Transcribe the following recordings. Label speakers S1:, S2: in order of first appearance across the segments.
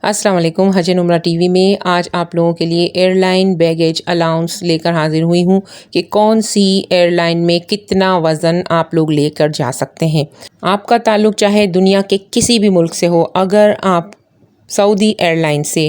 S1: अस्सलाम वालेकुम। हज एंड उम्रा टीवी में आज आप लोगों के लिए एयरलाइन बैगेज अलाउंस लेकर हाजिर हुई हूँ कि कौन सी एयरलाइन में कितना वज़न आप लोग लेकर जा सकते हैं। आपका ताल्लुक़ चाहे दुनिया के किसी भी मुल्क से हो, अगर आप सऊदी एयरलाइन से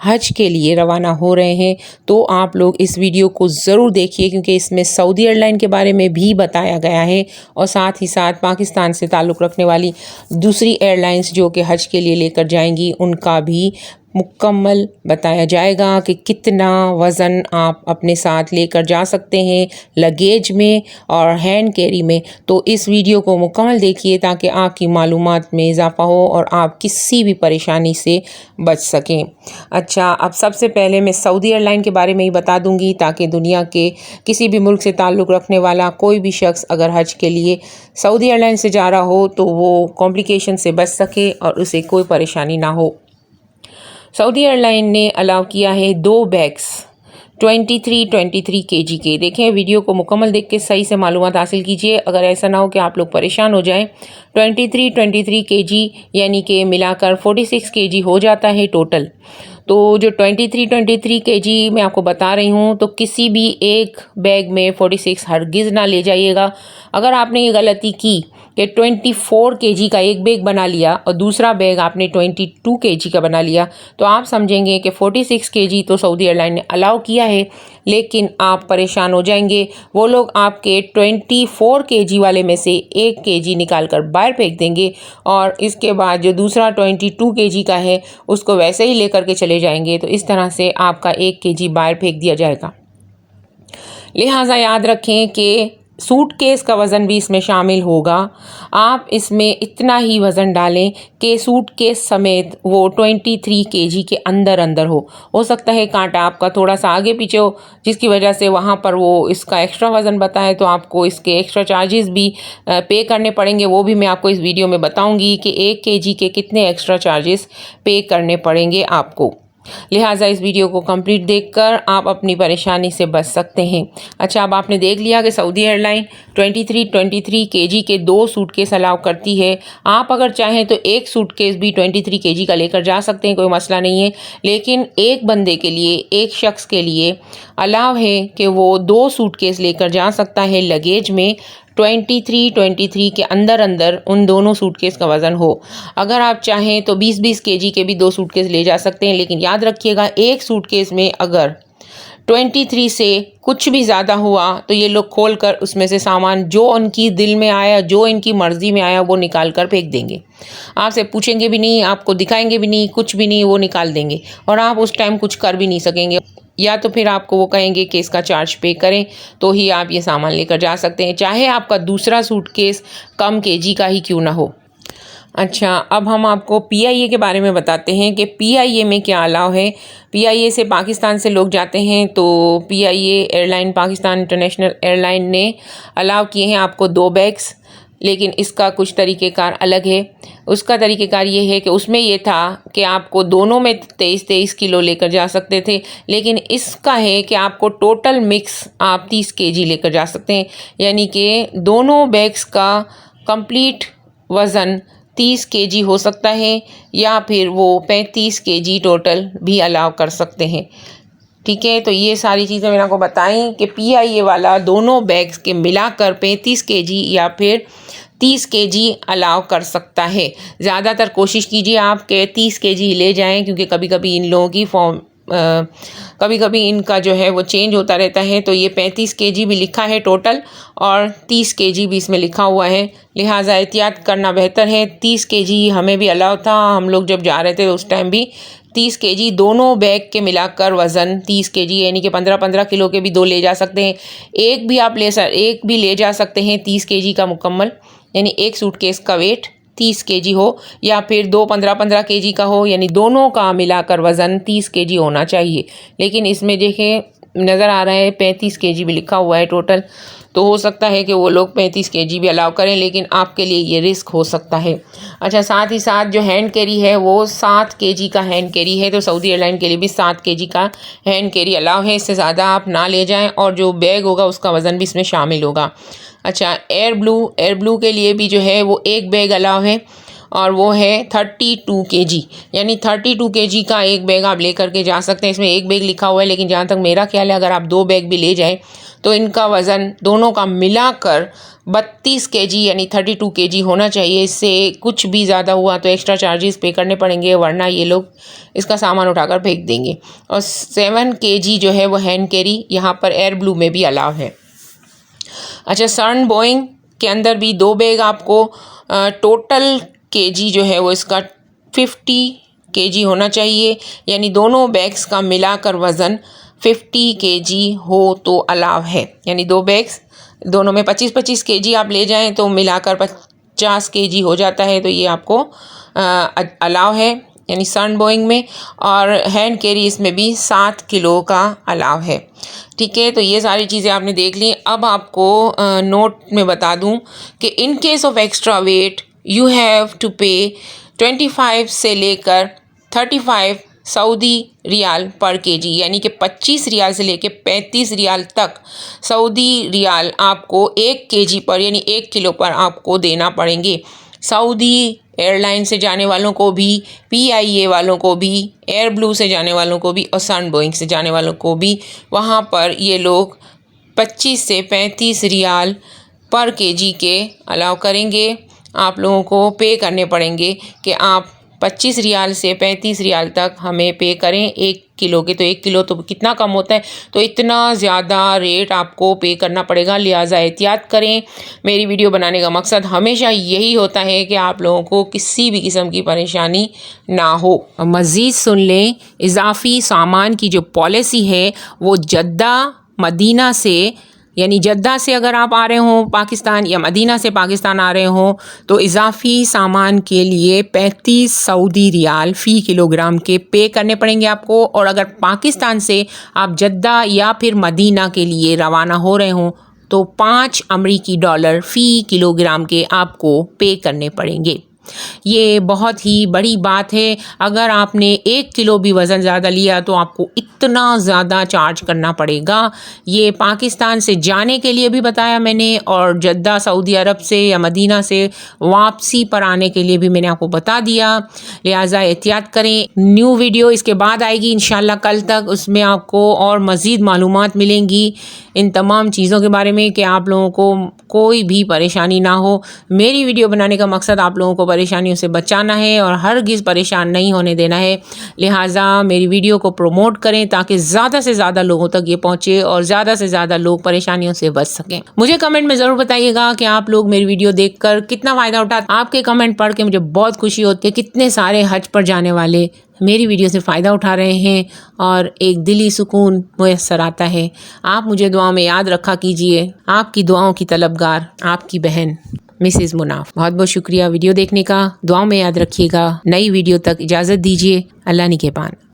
S1: हज के लिए रवाना हो रहे हैं तो आप लोग इस वीडियो को ज़रूर देखिए, क्योंकि इसमें सऊदी एयरलाइन के बारे में भी बताया गया है और साथ ही साथ पाकिस्तान से ताल्लुक़ रखने वाली दूसरी एयरलाइंस जो कि हज के लिए लेकर जाएंगी उनका भी मुकम्मल बताया जाएगा कि कितना वज़न आप अपने साथ लेकर जा सकते हैं लगेज में और हैंड कैरी में। तो इस वीडियो को मुकम्मल देखिए ताकि आपकी मालूमात में इजाफ़ा हो और आप किसी भी परेशानी से बच सकें। अच्छा, अब सबसे पहले मैं सऊदी एयरलाइन के बारे में ही बता दूंगी ताकि दुनिया के किसी भी मुल्क से ताल्लुक़ रखने वाला कोई भी शख्स अगर हज के लिए सऊदी एयरलाइन से जा रहा हो तो वो कॉम्प्लिकेशन से बच सके और उसे कोई परेशानी ना हो। सऊदी एयरलाइन ने अलाउ किया है 2 बैग्स 23 kg के। देखें, वीडियो को मुकम्मल देख के सही से मालूमात हासिल कीजिए, अगर ऐसा ना हो कि आप लोग परेशान हो जाएं। 23 kg यानी कि मिलाकर 46 kg हो जाता है टोटल। तो जो 23 kg मैं आपको बता रही हूँ, तो किसी भी एक बैग में 46 हरगिज़ ना ले जाइएगा। अगर आपने ये गलती की कि 24 kg का एक बैग बना लिया और दूसरा बैग आपने 22 kg का बना लिया, तो आप समझेंगे कि 46 kg तो सऊदी एयरलाइन ने अलाउ किया है, लेकिन आप परेशान हो जाएंगे। वो लोग आपके 24 kg वाले में से 1 kg निकाल कर बाहर फेंक देंगे और इसके बाद जो दूसरा 22 kg का है उसको वैसे ही लेकर के चले जाएंगे। तो इस तरह से आपका 1 kg बाहर फेंक दिया जाएगा। लिहाजा याद रखें कि सूटकेस का वज़न भी इसमें शामिल होगा। आप इसमें इतना ही वज़न डालें कि सूटकेस समेत वो 23 kg के अंदर हो सकता है कांटा आपका थोड़ा सा आगे पीछे हो, जिसकी वजह से वहाँ पर वो इसका एक्स्ट्रा वज़न बताए तो आपको इसके एक्स्ट्रा चार्जेस भी पे करने पड़ेंगे। वो भी मैं आपको इस वीडियो में बताऊँगी कि 1 kg के कितने एक्स्ट्रा चार्जेस पे करने पड़ेंगे आपको। लिहाजा इस वीडियो को कंप्लीट देखकर आप अपनी परेशानी से बच सकते हैं। अच्छा, अब आपने देख लिया कि सऊदी एयरलाइन 23 kg के 2 सूटकेस अलाउ करती है। आप अगर चाहें तो एक सूटकेस भी 23 kg का लेकर जा सकते हैं, कोई मसला नहीं है, लेकिन एक बंदे के लिए, एक शख्स के लिए अलाउ है कि वो 2 सूटकेस लेकर जा सकता है लगेज में। 23 के अंदर उन दोनों सूटकेस का वज़न हो। अगर आप चाहें तो 20 kg के भी 2 सूटकेस ले जा सकते हैं, लेकिन याद रखिएगा एक सूटकेस में अगर 23 से कुछ भी ज़्यादा हुआ तो ये लोग खोल कर उसमें से सामान जो उनकी दिल में आया, जो इनकी मर्ज़ी में आया, वो निकाल कर फेंक देंगे। आपसे पूछेंगे भी नहीं, आपको दिखाएंगे भी नहीं, कुछ भी नहीं, वो निकाल देंगे और आप उस टाइम कुछ कर भी नहीं सकेंगे। या तो फिर आपको वो कहेंगे कि इसका चार्ज पे करें तो ही आप ये सामान लेकर जा सकते हैं, चाहे आपका दूसरा सूटकेस कम kg का ही क्यों ना हो। अच्छा, अब हम आपको PIA के बारे में बताते हैं कि PIA में क्या अलाउ है। PIA से पाकिस्तान से लोग जाते हैं तो PIA airline, Pakistan international airline ने अलाउ किए हैं आपको 2 बैग्स, लेकिन इसका कुछ तरीक़ेकार अलग है। उसका तरीक़ेकार ये है कि उसमें ये था कि आपको दोनों में 23 किलो लेकर जा सकते थे, लेकिन इसका है कि आपको टोटल मिक्स आप 30 kg लेकर जा सकते हैं, यानी कि दोनों बैग्स का कंप्लीट वज़न 30 kg हो सकता है या फिर वो 35 kg टोटल भी अलाउ कर सकते हैं। ठीक है, तो ये सारी चीज़ें मैंने आपको बताई कि PIA वाला दोनों बैग्स के मिलाकर 35 kg या फिर 30 kg अलाउ कर सकता है। ज़्यादातर कोशिश कीजिए आप कि 30 kg ले जाएं, क्योंकि कभी कभी इन लोगों की कभी कभी इनका जो है वो चेंज होता रहता है। तो ये 35 kg भी लिखा है टोटल और 30 kg भी इसमें लिखा हुआ है, लिहाजा एहतियात करना बेहतर है। 30 kg हमें भी अलाउ था, हम लोग जब जा रहे थे उस टाइम भी 30 kg, दोनों बैग के मिलाकर वज़न 30 kg, यानी कि 15 किलो के भी 2 ले जा सकते हैं। एक भी ले जा सकते हैं 30 kg का मुकम्मल, यानी एक सूटकेस का वेट 30 kg हो या फिर 2 15 kg का हो, यानी दोनों का मिलाकर वज़न 30 kg होना चाहिए। लेकिन इसमें देखें नज़र आ रहा है 35 kg भी लिखा हुआ है टोटल, तो हो सकता है कि वो लोग 35 kg भी अलाउ करें, लेकिन आपके लिए ये रिस्क हो सकता है। अच्छा, साथ ही साथ जो हैंड कैरी है वो 7 kg का हैंड कैरी है, तो सऊदी एयरलाइन के लिए भी 7 kg का हैंड कैरी अलाउ है। इससे ज़्यादा आप ना ले जाएं और जो बैग होगा उसका वज़न भी इसमें शामिल होगा। अच्छा, एयर ब्लू के लिए भी जो है वो एक बैग अलाउ है और वो है 32 kg, यानी 32 kg का एक बैग आप लेकर के जा सकते हैं। इसमें एक बैग लिखा हुआ है, लेकिन जहाँ तक मेरा ख्याल है अगर आप 2 बैग भी ले जाएं तो इनका वज़न दोनों का मिलाकर 32 kg यानी 32 kg होना चाहिए। इससे कुछ भी ज़्यादा हुआ तो एक्स्ट्रा चार्जेस पे करने पड़ेंगे, वरना ये लोग इसका सामान उठाकर फेंक देंगे। और 7 kg जो है वो हैंड कैरी यहाँ पर एयर ब्लू में भी अलाउ है। अच्छा, सन बोइंग के अंदर भी 2 बैग आपको टोटल केजी जो है वो इसका 50 kg होना चाहिए, यानी दोनों बैग्स का मिलाकर वज़न 50 kg हो तो अलाव है। यानी 2 बैग्स दोनों में 25-25 kg आप ले जाएं तो मिलाकर 50 kg हो जाता है, तो ये आपको अलाव है यानी सन बोइंग में। और हैंड कैरी इसमें भी 7 किलो का अलाव है। ठीक है, तो ये सारी चीज़ें आपने देख ली। अब आपको नोट में बता दूं कि in case of extra weight you have to pay 25 से लेकर 35 सऊदी रियाल पर केजी, यानी कि 25 रियाल से लेकर 35 रियाल तक सऊदी रियाल आपको 1 kg पर यानी 1 किलो पर आपको देना पड़ेंगे। सऊदी एयरलाइन से जाने वालों को भी, PIA वालों को भी, एयर ब्लू से जाने वालों को भी और सन बोइंग से जाने वालों को भी वहाँ पर ये लोग 25 से 35 रियाल पर केजी के अलाउ करेंगे। आप लोगों को पे करने पड़ेंगे कि आप 25 रियाल से 35 रियाल तक हमें पे करें 1 किलो के। तो 1 किलो तो कितना कम होता है, तो इतना ज़्यादा रेट आपको पे करना पड़ेगा, लिहाजा एहतियात करें। मेरी वीडियो बनाने का मकसद हमेशा यही होता है कि आप लोगों को किसी भी किस्म की परेशानी ना हो। मज़ीद सुन लें, इजाफ़ी सामान की जो पॉलिसी है वो जद्दा मदीना से, यानी जद्दा से अगर आप आ रहे हों पाकिस्तान या मदीना से पाकिस्तान आ रहे हों तो इजाफ़ी सामान के लिए 35 सऊदी रियाल फ़ी किलोग्राम के पे करने पड़ेंगे आपको। और अगर पाकिस्तान से आप जद्दा या फिर मदीना के लिए रवाना हो रहे हों तो 5 अमरीकी डॉलर फ़ी किलोग्राम के आपको पे करने पड़ेंगे। ये बहुत ही बड़ी बात है। अगर आपने 1 किलो भी वज़न ज़्यादा लिया तो आपको इतना ज़्यादा चार्ज करना पड़ेगा। ये पाकिस्तान से जाने के लिए भी बताया मैंने, और जद्दा सऊदी अरब से या मदीना से वापसी पर आने के लिए भी मैंने आपको बता दिया, लिहाजा एहतियात करें। न्यू वीडियो इसके बाद आएगी इंशाल्लाह कल तक, उसमें आपको और मज़ीद मालूमात मिलेंगी इन तमाम चीज़ों के बारे में कि आप लोगों को कोई भी परेशानी ना हो। मेरी वीडियो बनाने का मकसद आप लोगों को परेशानियों से बचाना है और हरगिज़ परेशान नहीं होने देना है। लिहाजा मेरी वीडियो को प्रमोट करें ताकि ज़्यादा से ज़्यादा लोगों तक ये पहुँचे और ज़्यादा से ज़्यादा लोग परेशानियों से बच सकें। मुझे कमेंट में ज़रूर बताइएगा कि आप लोग मेरी वीडियो देखकर कितना फ़ायदा उठाते। आपके कमेंट पढ़ के मुझे बहुत खुशी होती है। कितने सारे हज पर जाने वाले मेरी वीडियो से फ़ायदा उठा रहे हैं और एक दिली सुकून मुयस्सर आता है। आप मुझे दुआ में याद रखा कीजिए। आपकी दुआओं की तलबगार आपकी बहन मिसेज़ मुनाफ। बहुत बहुत शुक्रिया वीडियो देखने का। दुआओं में याद रखिएगा। नई वीडियो तक इजाज़त दीजिए। अल्लाह निगहबान।